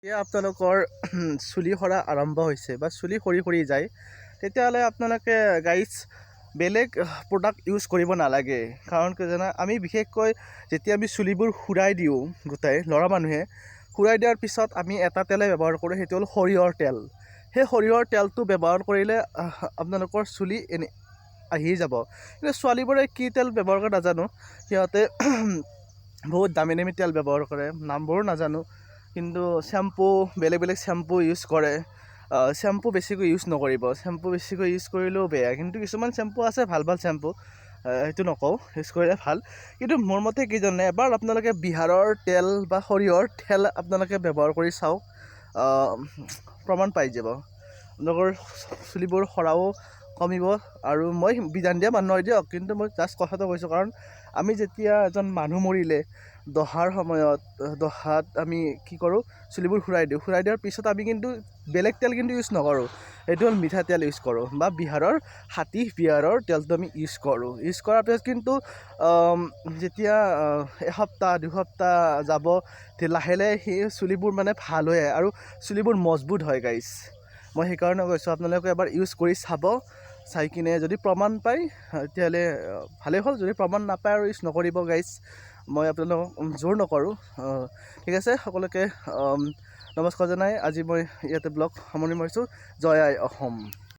এতিয়া আপোনালোকৰ চুলি সৰা আৰম্ভ হৈছে বা চুলি সৰি যায়, তেতিয়াহ'লে আপোনালোকে গাইজ বেলেগ প্ৰডাক্ট ইউজ কৰিব নালাগে। কাৰণ কি জানা, আমি বিশেষকৈ যেতিয়া আমি চুলিবোৰ সুৰাই দিওঁ, গোটাই ল'ৰা মানুহে সুৰাই দিয়াৰ পিছত আমি এটা তেলে ব্যৱহাৰ কৰোঁ, সেইটো হ'ল সৰিয়হৰ তেল। সেই সৰিয়হৰ তেলটো ব্যৱহাৰ কৰিলে আপোনালোকৰ চুলি আহি যাব। কিন্তু ছোৱালীবোৰে কি তেল ব্যৱহাৰ কৰে নাজানো, সিহঁতে বহুত দামী দামী তেল ব্যৱহাৰ কৰে, নামবোৰো নাজানো। কিন্তু শ্যাম্পু বেলেগ বেলেগ শ্যাম্পু ইউজ কৰে। শ্যাম্পু বেছিকৈ ইউজ নকৰিব, শ্যাম্পু বেছিকৈ ইউজ কৰিলেও বেয়া। কিন্তু কিছুমান শ্যাম্পু আছে ভাল ভাল শ্যাম্পু, সেইটো নকওঁ, ইউজ কৰিলে ভাল। কিন্তু মোৰ মতে কি জানে, এবাৰ আপোনালোকে বিহাৰৰ তেল বা সৰিয়হৰ তেল আপোনালোকে ব্যৱহাৰ কৰি চাওক, প্ৰমাণ পাই যাব। আপোনালোকৰ চুলিবোৰ সৰাও কমিব। আৰু মই বিধান দিয়া মানুহ হয় দিয়ক, কিন্তু মই জাষ্ট কথাটো কৈছোঁ। কাৰণ আমি যেতিয়া এজন মানুহ মৰিলে দহাৰ সময়ত, দহাত আমি কি কৰোঁ, চুলিবোৰ সুৰাই দিওঁ। সুৰাই দিয়াৰ পিছত আমি কিন্তু বেলেগ তেল কিন্তু ইউজ নকৰোঁ, সেইটো হ'ল মিঠাতেল ইউজ কৰোঁ বা বিহাৰৰ তেলটো আমি ইউজ কৰোঁ। ইউজ কৰাৰ পিছত কিন্তু যেতিয়া এসপ্তাহ দুসপ্তাহ যাব, লাহে লাহে সেই চুলিবোৰ মানে ভাল হৈ আহে আৰু চুলিবোৰ মজবুত হয় গাইজ। মই সেইকাৰণে কৈছোঁ আপোনালোকে এবাৰ ইউজ কৰি চাব, চাই কিনে যদি প্ৰমাণ পায় তেতিয়াহ'লে ভালেই হ'ল, যদি প্ৰমাণ নাপায় আৰু ইউজ নকৰিব গাইজ। মই আপোনালোকক জোৰ নকৰোঁ। ঠিক আছে, সকলোকে নমস্কাৰ জনাই আজি মই ইয়াতে ব্লগ সামৰণি মাৰিছোঁ। জয় আই অসম।